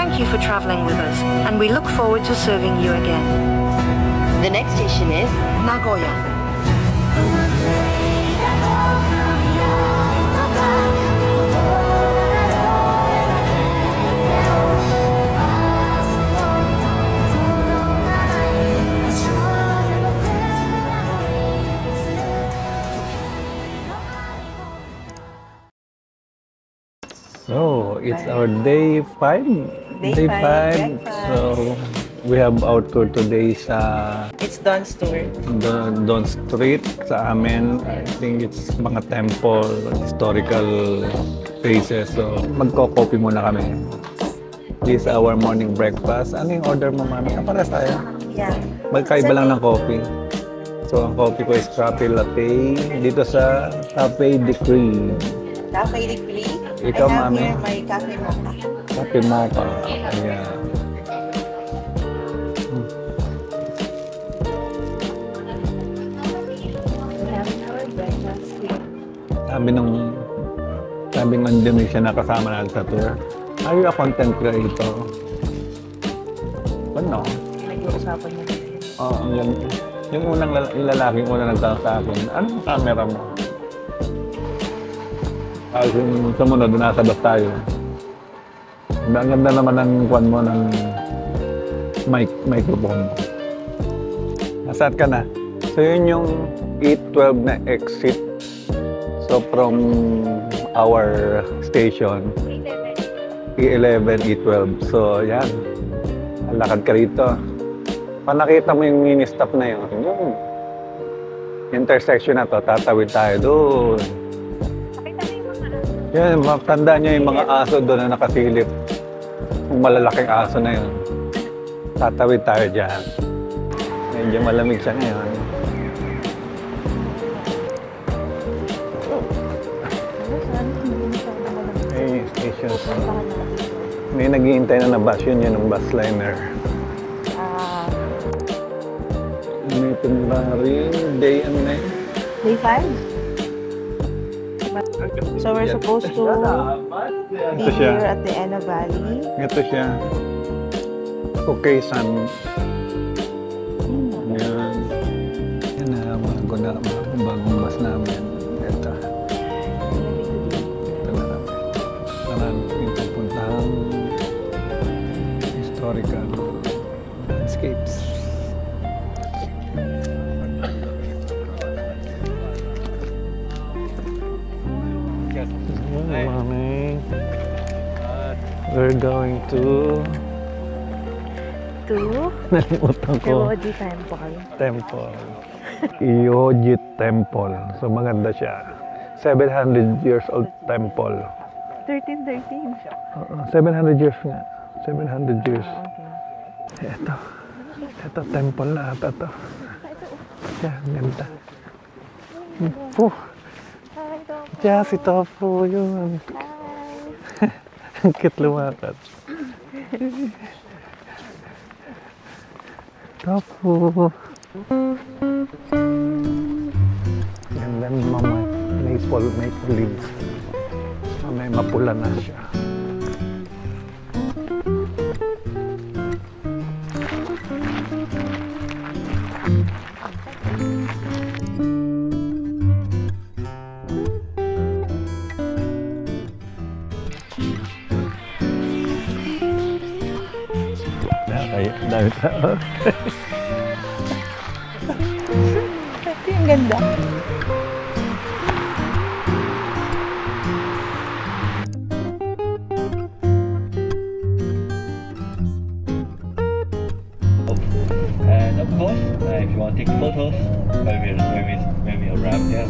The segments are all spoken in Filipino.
Thank you for traveling with us, and we look forward to serving you again. The next station is Nagoya. So, it's our day 5. Day 5. So, we have our tour today sa It's Don's tour. Don Street sa amin. I think it's mga temple, historical places. So, magko-coffee muna kami. This is our morning breakfast. Ano yung order mo, mami? Pares tayo. Yeah. Magkaiba lang ng coffee. So, ang coffee ko is Cafe Latte dito sa Cafe Decree. Cafe Decree. Ikaw, I have mami? here my cafe mocha. Cafe Mocha. Ayan. Sabi ng Indonesia na kasama natin sa tour. Are you a content creator? Ano? Nag-uusapan niya. Oo, yung unang lalaking unang nagtanong sa akin, anong camera mo? Yung sumunod, nasa bus tayo. Ang ganda naman ng kwan mo, ng microphone. Nasaan ka na? So yun yung E12 na exit. So from our station, E11, E12. So yan, lakad ka rito. Pag nakita mo yung mini-stop na yun, yung intersection na to, tatawid tayo doon. Yan, tandaan nyo yung mga aso doon na nakasilip. Yung malalaking aso na yun. Tatawid tayo dyan. Medyo malamig siya ngayon. Ay, station. May naghihintay na bus yun, yung bus liner. May rin day and night. Day 5? So we're supposed to be here at the Ena Valley. Ito siya. Okaysan. Yan. Yan na, bagong bus namin. Ito. Ito na namin. Maraming pupuntahang historical landscapes. Mami. We're going to... Nalimutan ko. Iwoji Temple. Temple. Iwoji Temple. So maganda siya. 700 years old temple. 1313. 700 years nga. 700 years. Okay. Ito temple na ata to. Yan, ganda. Diyan si Tofu yun. Ang cute lumakad. Tofu. Ganda ng mga maple leaves. May mapula na siya. Dami tao. Ito yung ganda. And of course, if you want to take photos when we arrive there,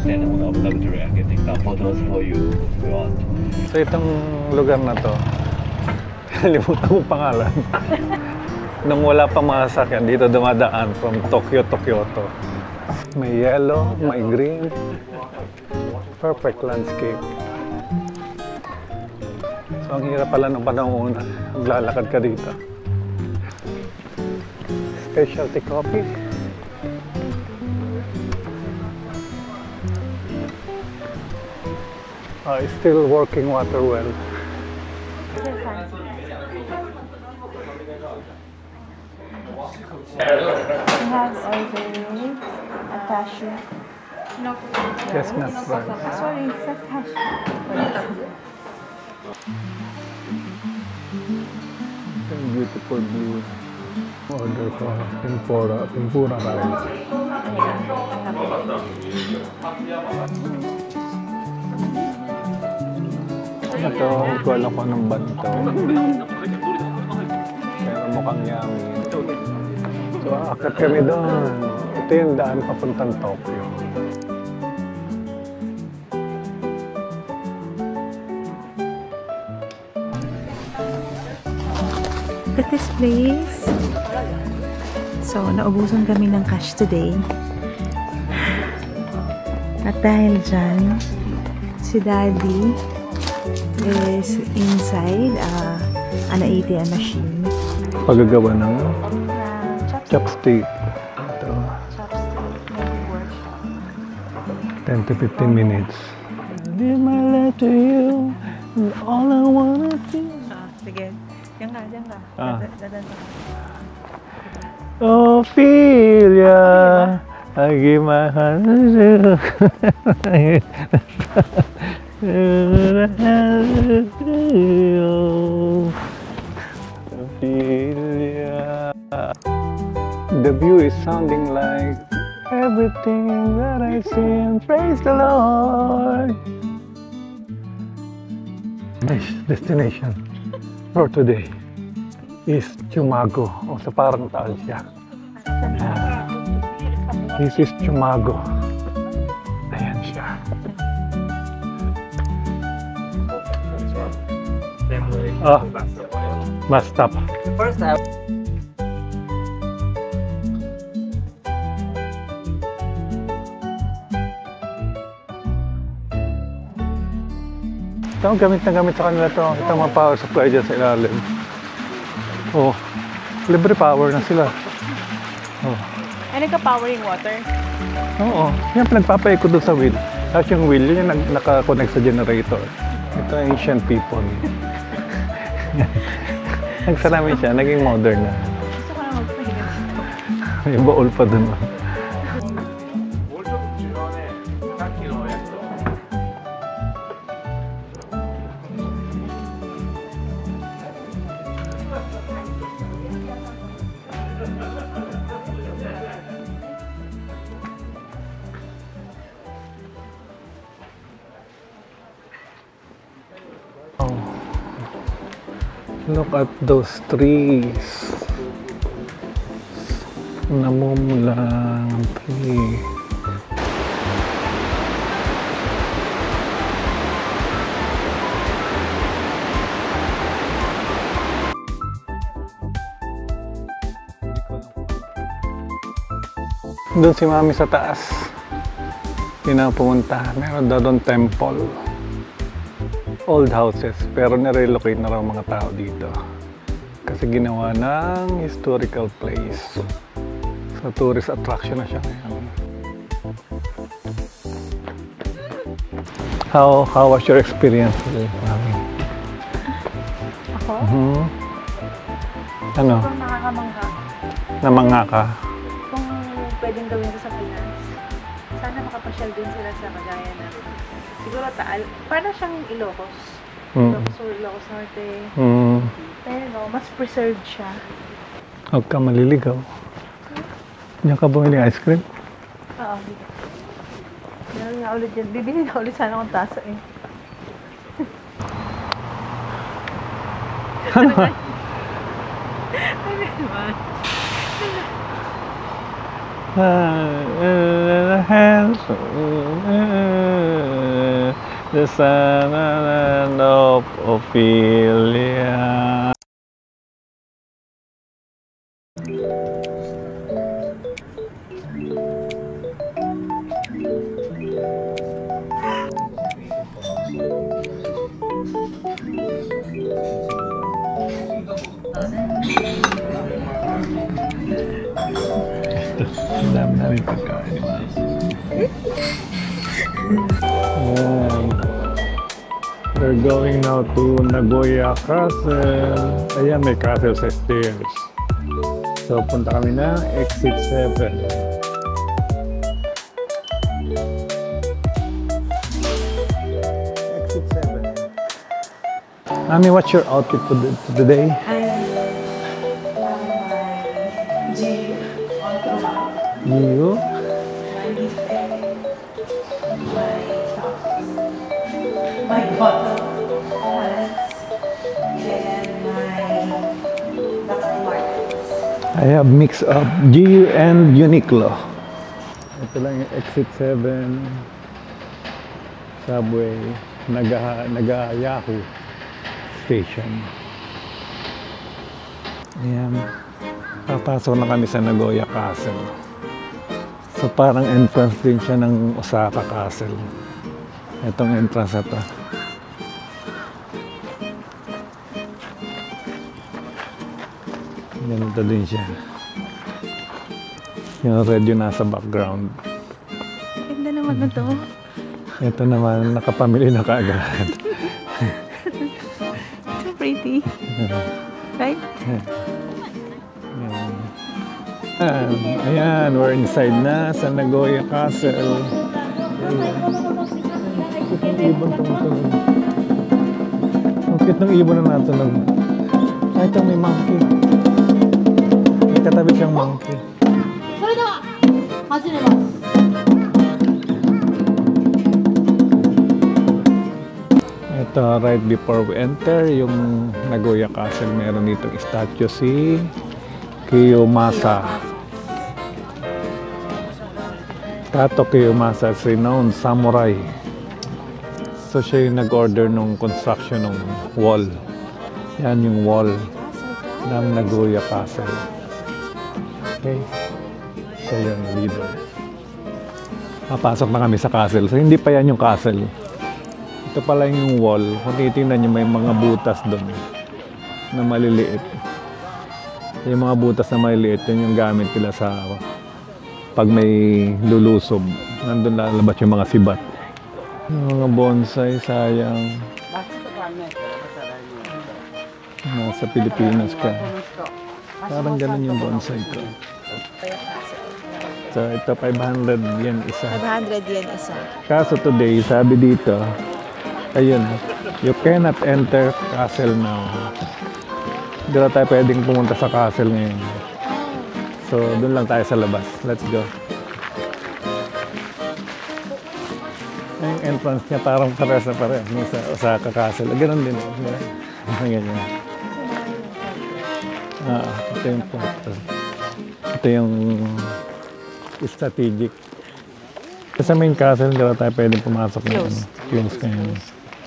then one of the laboratory I can take some photos for you if you want. So itong lugar na to, kalimutan mo pangalan. Nung wala pa mga sasakyan, dito dumadaan from Tokyo to Kyoto. May yellow, may green. Perfect landscape. So ang hirap pala ng panahon una. Maglalakad ka dito. Specialty coffee. Still working water well. We have also a cashew. Chestnut rice. Sorry, it's a cashew. Beautiful view. Order ko tempura rice. Ito, hindi ko alam kung anong banto. Pero mukhang yummy. So, akit kami doon. Ito yung daan papuntang Tokyo. Look at this place. So, naubusan kami ng cash today. At dahil dyan, si Daddy is inside an ATM machine. Paggagawa ng chopstick. Ito. Chopstick, maybe workshop. 10 to 15 minutes. Give my love to you, and all I wanna do. Sige. Diyan ka. Dadan ka. Ophelia, I give my heart to you. Ophelia. The view is sounding like everything that I see. Praise the Lord. Nice destination for today is Chumago. O sa parang taal siya. This is Chumago. Ayan siya. Oh, bus stop. First I Ito, gamit na gamit sa kanila ito. Ito mga power supply dyan sa ilalim. Oh, libre power na sila. Oh. Ano ka powering water? Oo, yan pinagpapaikot doon sa wheel. Tapos yung wheel, yun yung naka-connect sa generator. Ito ancient people. Nagsalamin siya, naging modern na. Gusto ko na magpahinga dito. May baol pa doon. Look at those trees. Namumulang ang tree. Doon si Mami sa taas. Pinapunta. Meron daw doon temple. Old houses, pero nirelocate na raw mga tao dito kasi ginawa ng historical place, so tourist attraction na siya ngayon. How was your experience today, Mami? Ako? Ano? Kung nakakamangha. Namangha ka? Kung pwedeng gawin ko sa Pinas, sana makapasyal din sila sa kagaya na siguro Taal. Para siyang Ilocos. Ilocos Norte. Pero no, mas preserved siya. Huwag ka maliligaw. Diyan ka bumili ice cream? Oo, dito. Meron nga ulit dyan. Bibili na ulit sana akong tasa eh. Ano? Ano naman? The sun and of Ophelia. Ang dami namin pagkain. We're going now to Nagoya Castle. Ayan, may castle sa stairs. So, punta kami na exit 7. Exit 7. Mami, what's your outfit for today? You? My bottle pants and my Dr. Martens. I have mix of GU and Uniqlo. Ito lang yung exit 7 subway Naga-Yahoo station. Ayan. Papasok na kami sa Nagoya Castle. So parang entrance din siya ng Osaka Castle. Itong entrance na to. Ganito din siya. Yung red yung nasa background. Ganda naman na to. Ito naman, nakapamili na kaagad. So pretty. Right? Ayan, we're inside na sa Nagoya Castle. Ang ibon tumutunog. Ang cute ng ibon na natunog. Ay, ito may monkey. May katabi siyang monkey. Ito, right before we enter yung Nagoya Castle, meron ditong statue si Kiyomasa. Kato Kiyomasa is renowned samurai. So siya yung nag-order nung construction ng wall. Yan yung wall ng Nagoya Castle. Okay? Siya yung leader. Papasok na kami sa castle. So hindi pa yan yung castle. Ito pala yung wall. Kung titingnan nyo, may mga butas doon na maliliit. Yung mga butas na maliliit, yun yung gamit nila sa pag may lulusob. Nandun lalabas yung mga sibat. Yung mga bonsai, sayang. Nasa Pilipinas ka. Parang ganun yung bonsai ko. So, ito 500 yen isa. 500 yen isa. Kaso today, sabi dito, ayun, you cannot enter castle now. Hindi na tayo pwedeng pumunta sa castle ngayon. So, doon lang tayo sa labas. Let's go. Yung entrance niya parang pares na pares sa Osaka Castle. Ganun din. Ganyan. Ito yung punto. Ito yung strategic. Sa main castle, hindi na tayo pwedeng pumasok ngayon. Closed ngayon.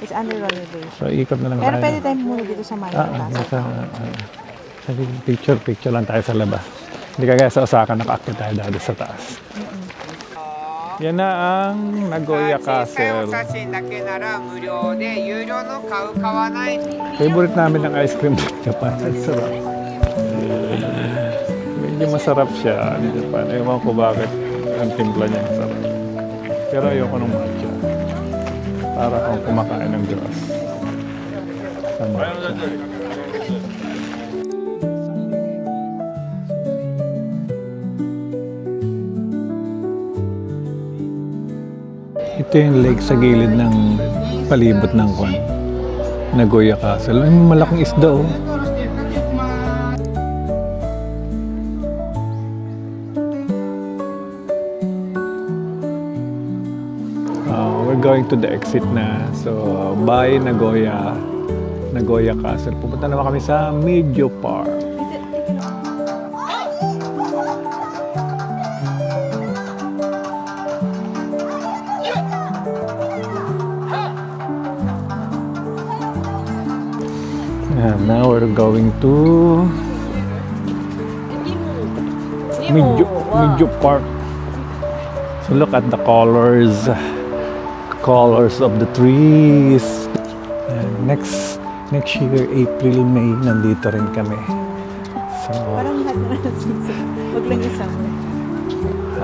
It's under renovation. So, ikot na lang Pero tayo. pwede tayo muna dito sa Picture lang tayo sa labas. Hindi kagaya sa Osaka, naka-active tayo dati sa taas. Yan na ang Nagoya Castle. Favorite namin ng ice cream sa Japan. Ang sarap. Medyo masarap siya sa Japan. Ewan ko bakit ang timpla niya masarap. Pero ayoko ng matcha. Para kung kumakain ng Diyos. Sa matcha. Ito yung lake sa gilid ng palibot ng Nagoya Castle. Ay, malaking isda oh. We're going to the exit na. So, bye Nagoya Castle. Pupunta naman kami sa Medio Park. And now we're going to Medio Park. So look at the colors of the trees. And next year, April, May, nandito rin kami. So, parang lahat na wag lang isang.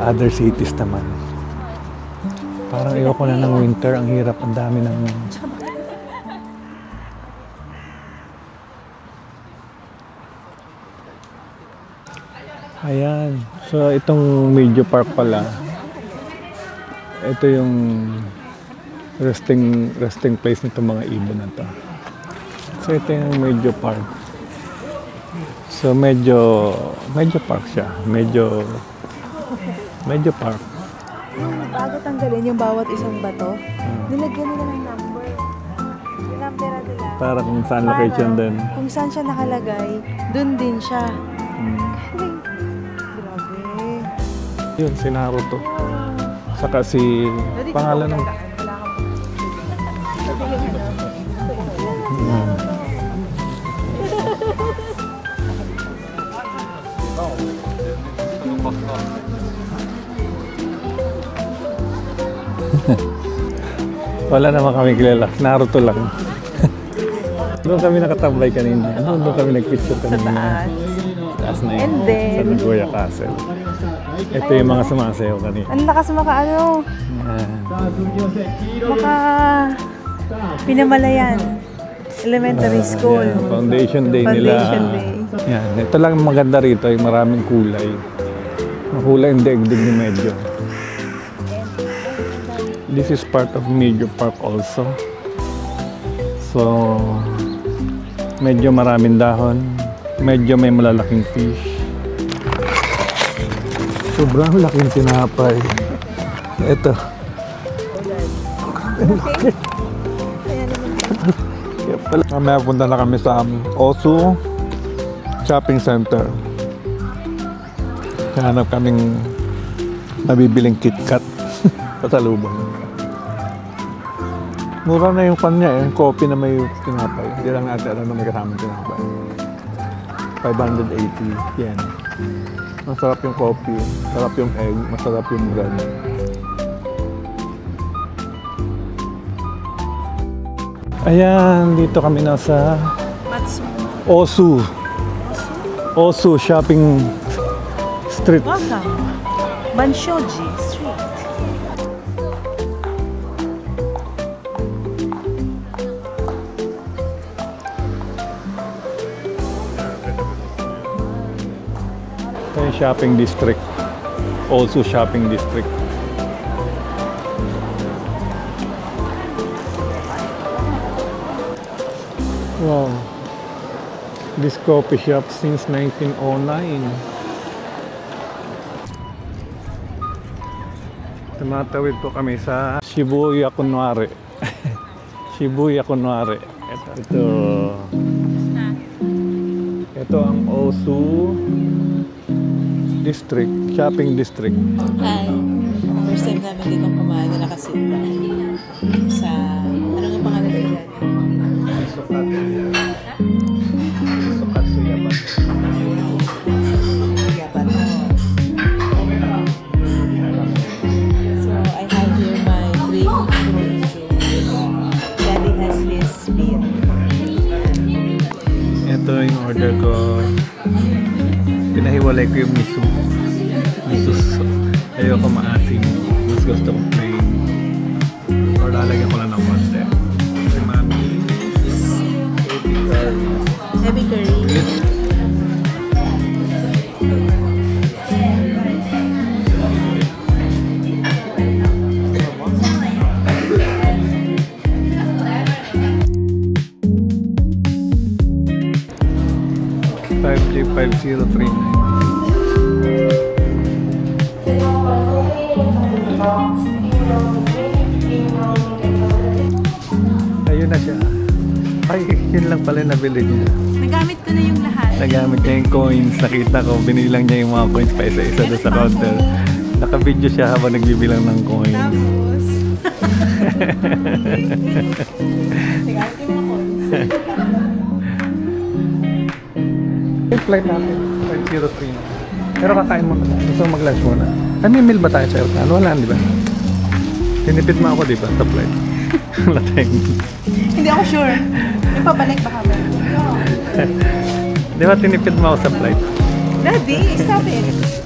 Other cities naman. Parang ayoko na ng winter, ang hirap, ang dami ng Ayan. So, itong Medio Park pala. Ito yung resting place nito mga ibon na to. So, ito yung Medio Park. So, medyo park siya. Medyo park. Bago tanggalin yung bawat isang bato, nilagyan nila ng number. Yung number nila. Para kung saan location din. Kung saan siya nakalagay, dun din siya. Grabe. Yun, si Naruto. Saka si pangalan ng... Wala naman kami kilala. Naruto lang. Doon kami nakatambay kanina. Doon kami nagpicture kanina. Taas na yun. And then, sa Nagoya Castle. Ito yung mga sumasayaw kanina. ang lakas Pinamalayan Elementary School. Yeah, Foundation Day nila. Foundation Day. Yan. Ito lang maganda rito. Yung maraming kulay. Makulay yung daigdig ni Medyo. This is part of Medio Park also. So, medyo maraming dahon. Medyo may malalaking fish. Sobrang laking tinapay. Ito. Mamaya punta na kami sa Osu Shopping Center. Hanap kaming nabibiling KitKat. Pasalubong. Mura na yung kanya eh. Coffee na may tinapay. Hindi lang natin alam na may kasamang tinapay. 580 yen. Masarap yung coffee. Masarap yung egg. Masarap yung bread. Ayan, dito kami nasa Osu. Osu Shopping Street. Welcome. Banshoji Street. Ito yung shopping district. Osu Shopping District. Wow. This coffee shop since 1909. Tumatawid po kami sa Shibuya Kunwari. Shibuya Kunwari. Ito ang Osu District, Shopping District. Hi. First time namin dito kumain na nakasinta. Sa, ano nga pangalan nila? Yaban. So, I have here my drink. Daddy has his beer. Ito yung order ko. Pinahiwalay ko yung miso. Ayoko maasim. Mas gusto ko plain. Or lalagyan ko lang ng konti. Kay mami. Heavy curry. $5J5039. Ayun na siya. Ay, yun lang pala nabili niya. Nagamit ko na yung lahat. Nagamit niya yung coins. Nakita ko, binilang niya yung mga coins pa isa-isa doon sa counter. Naka-video siya habang nagbibilang ng coins. Tapos, nagamit ko yung coins. Yung flight natin, 503. Pero kakain mo na. Gusto mo mag-lunch muna. Ay, may meal ba tayo sa aircon? Wala, di ba? Tinipid mo ako, di ba? Sa flight. Wala tayong... Hindi ako sure. May pabalik pa kami. Di ba tinipid mo ako sa flight? Daddy, stop it.